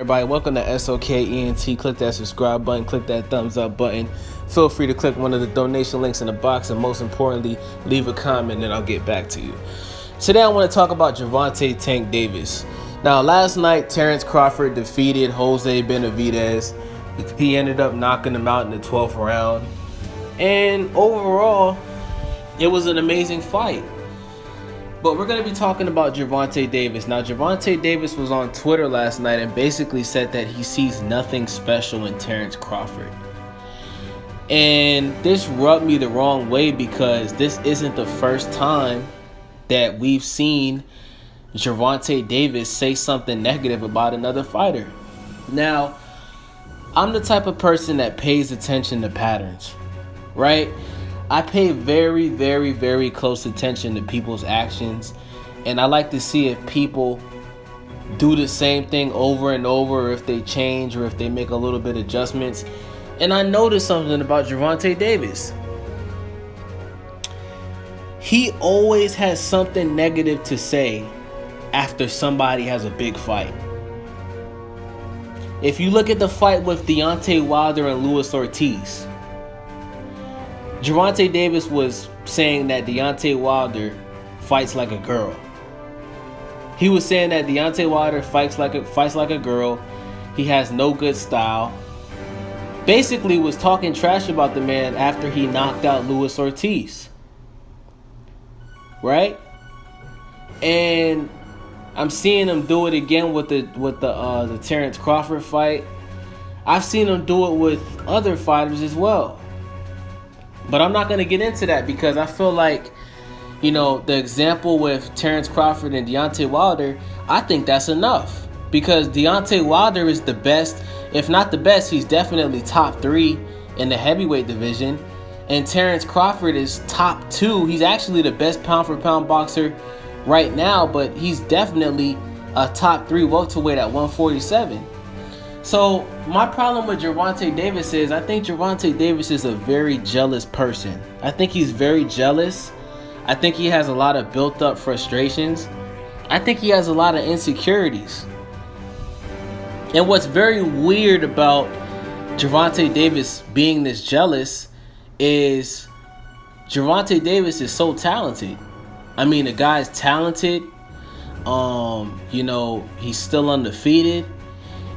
Everybody, welcome to SOKENT. Click that subscribe button, click that thumbs up button. Feel free to click one of the donation links in the box, and most importantly, leave a comment and I'll get back to you. Today I want to talk about Gervonta Tank Davis. Now, last night, Terence Crawford defeated Jose Benavidez. He ended up knocking him out in the 12th round. And overall, it was an amazing fight. But we're going to be talking about Gervonta Davis. Now, Gervonta Davis was on Twitter last night and basically said that he sees nothing special in Terence Crawford. And this rubbed me the wrong way because this isn't the first time that we've seen Gervonta Davis say something negative about another fighter. Now, I'm the type of person that pays attention to patterns, right? I pay very, very, very close attention to people's actions, and I like to see if people do the same thing over and over, or if they change, or if they make a little bit of adjustments. And I noticed something about Gervonta Davis. He always has something negative to say after somebody has a big fight. If you look at the fight with Deontay Wilder and Luis Ortiz, Gervonta Davis was saying that Deontay Wilder fights like a girl. He was saying that Deontay Wilder fights like a girl. He has no good style. Basically was talking trash about the man after he knocked out Luis Ortiz. Right? And I'm seeing him do it again with the Terence Crawford fight. I've seen him do it with other fighters as well. But I'm not going to get into that because I feel like, the example with Terence Crawford and Deontay Wilder, I think that's enough. Because Deontay Wilder is the best, if not the best, he's definitely top 3 in the heavyweight division. And Terence Crawford is top 2. He's actually the best pound-for-pound boxer right now, but he's definitely a top 3 welterweight at 147. So my problem with Gervonta Davis is I think Gervonta Davis is a very jealous person. I think he's very jealous. I think he has a lot of built up frustrations. I think he has a lot of insecurities. And what's very weird about Gervonta Davis being this jealous is Gervonta Davis is so talented. I mean, the guy's talented. He's still undefeated.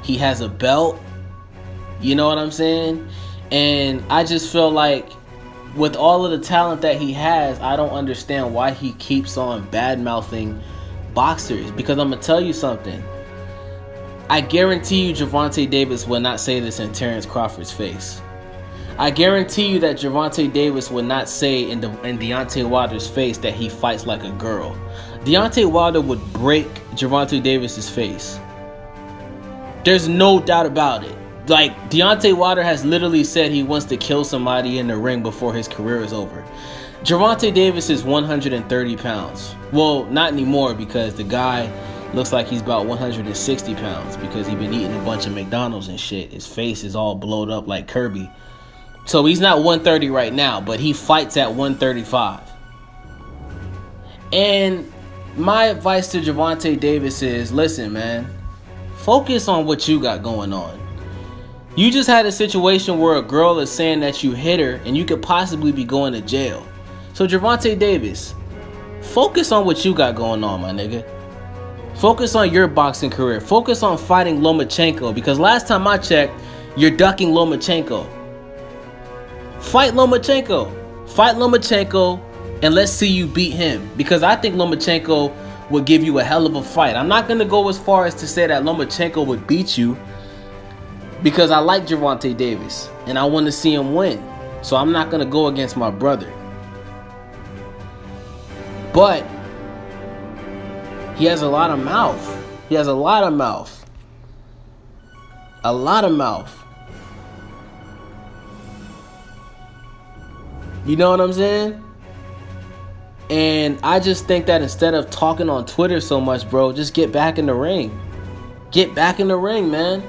He has a belt. You know what I'm saying? And I just feel like with all of the talent that he has, I don't understand why he keeps on bad-mouthing boxers. Because I'm going to tell you something. I guarantee you Gervonta Davis will not say this in Terence Crawford's face. I guarantee you that Gervonta Davis would not say in Deontay Wilder's face that he fights like a girl. Deontay Wilder would break Gervonta Davis's face. There's no doubt about it. Like, Deontay Wilder has literally said he wants to kill somebody in the ring before his career is over. Gervonta Davis is 130 pounds. Well, not anymore because the guy looks like he's about 160 pounds because he's been eating a bunch of McDonald's and shit. His face is all blowed up like Kirby. So he's not 130 right now, but he fights at 135. And my advice to Gervonta Davis is, listen, man, focus on what you got going on. You just had a situation where a girl is saying that you hit her and you could possibly be going to jail. So Gervonta Davis, focus on what you got going on, my nigga. Focus on your boxing career. Focus on fighting Lomachenko because last time I checked, you're ducking Lomachenko. Fight Lomachenko. Fight Lomachenko and let's see you beat him because I think Lomachenko would give you a hell of a fight. I'm not going to go as far as to say that Lomachenko would beat you because I like Gervonta Davis and I want to see him win. So I'm not going to go against my brother. But he has a lot of mouth. He has a lot of mouth. A lot of mouth. You know what I'm saying? And I just think that instead of talking on Twitter so much, bro, just get back in the ring. Get back in the ring, man.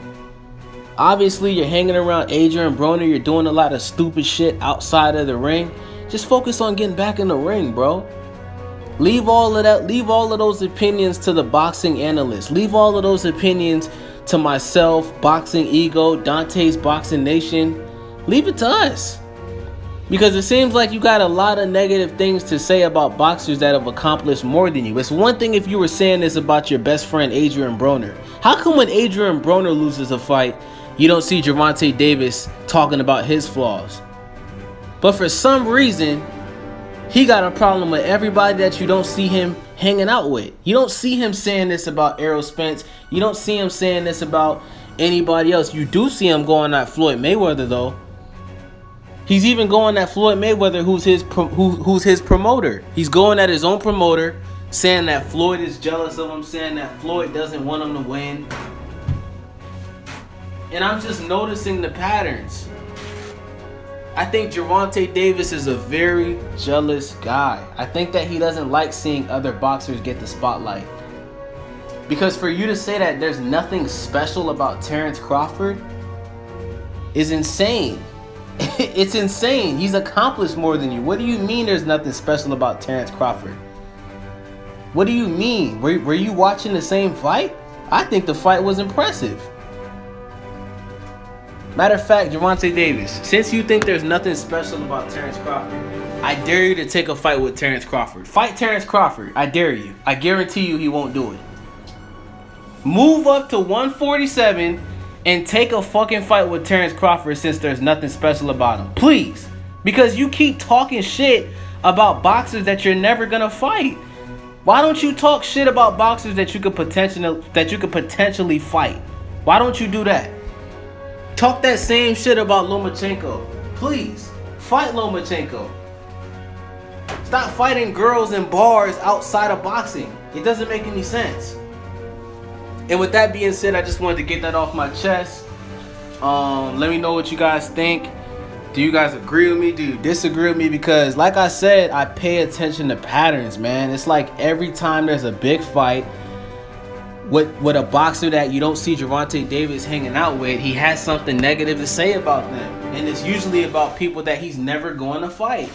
Obviously, you're hanging around Adrian Broner. You're doing a lot of stupid shit outside of the ring. Just focus on getting back in the ring, bro. Leave all of that. Leave all of those opinions to the boxing analysts. Leave all of those opinions to myself, Boxing Ego, Dante's Boxing Nation, leave it to us. Because it seems like you got a lot of negative things to say about boxers that have accomplished more than you. It's one thing if you were saying this about your best friend, Adrian Broner. How come when Adrian Broner loses a fight, you don't see Gervonta Davis talking about his flaws? But for some reason, he got a problem with everybody that you don't see him hanging out with. You don't see him saying this about Errol Spence. You don't see him saying this about anybody else. You do see him going at Floyd Mayweather, though. He's even going at Floyd Mayweather, who's his promoter. He's going at his own promoter, saying that Floyd is jealous of him, saying that Floyd doesn't want him to win. And I'm just noticing the patterns. I think Gervonta Davis is a very jealous guy. I think that he doesn't like seeing other boxers get the spotlight. Because for you to say that there's nothing special about Terence Crawford is insane. It's insane. He's accomplished more than you. What do you mean there's nothing special about Terence Crawford? What do you mean? Were you watching the same fight? I think the fight was impressive. Matter of fact, Gervonta Davis, since you think there's nothing special about Terence Crawford, I dare you to take a fight with Terence Crawford. Fight Terence Crawford. I dare you. I guarantee you he won't do it. Move up to 147 and take a fucking fight with Terence Crawford since there's nothing special about him. Please. Because you keep talking shit about boxers that you're never gonna fight. Why don't you talk shit about boxers that you could potentially fight? Why don't you do that? Talk that same shit about Lomachenko. Please. Fight Lomachenko. Stop fighting girls in bars outside of boxing. It doesn't make any sense. And with that being said, I just wanted to get that off my chest. Let me know what you guys think. Do you guys agree with me? Do you disagree with me? Because like I said, I pay attention to patterns, man. It's like every time there's a big fight with a boxer that you don't see Gervonta Davis hanging out with, he has something negative to say about them. And it's usually about people that he's never going to fight.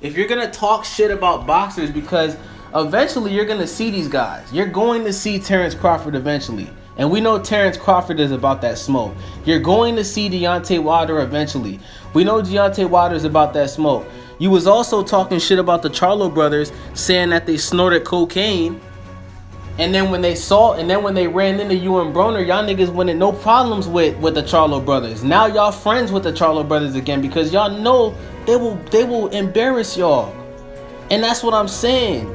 If you're going to talk shit about boxers, because eventually you're going to see these guys. You're going to see Terence Crawford eventually. And we know Terence Crawford is about that smoke. You're going to see Deontay Wilder eventually. We know Deontay Wilder is about that smoke. You was also talking shit about the Charlo brothers, saying that they snorted cocaine. And then when they ran into you and Broner, y'all niggas wanted no problems with the Charlo brothers. Now y'all friends with the Charlo brothers again because y'all know they will embarrass y'all. And that's what I'm saying.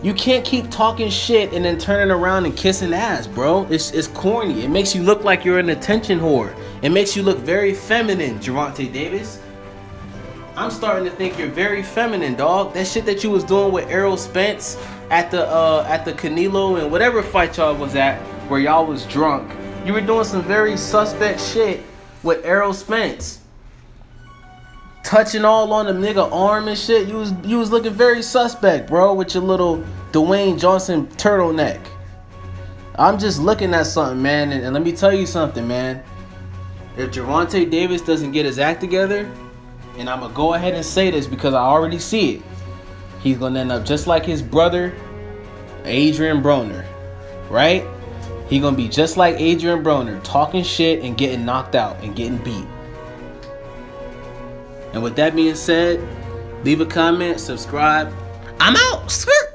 You can't keep talking shit and then turning around and kissing ass, bro. It's corny. It makes you look like you're an attention whore. It makes you look very feminine, Gervonta Davis. I'm starting to think you're very feminine, dog. That shit that you was doing with Errol Spence at the Canelo and whatever fight y'all was at where y'all was drunk. You were doing some very suspect shit with Errol Spence. Touching all on the nigga arm and shit. You was looking very suspect, bro, with your little Dwayne Johnson turtleneck. I'm just looking at something, man, and let me tell you something, man. If Gervonta Davis doesn't get his act together, and I'm gonna go ahead and say this because I already see it, he's gonna end up just like his brother, Adrian Broner, right? He's gonna be just like Adrian Broner, talking shit and getting knocked out and getting beat. And with that being said, leave a comment, subscribe. I'm out. Skirt.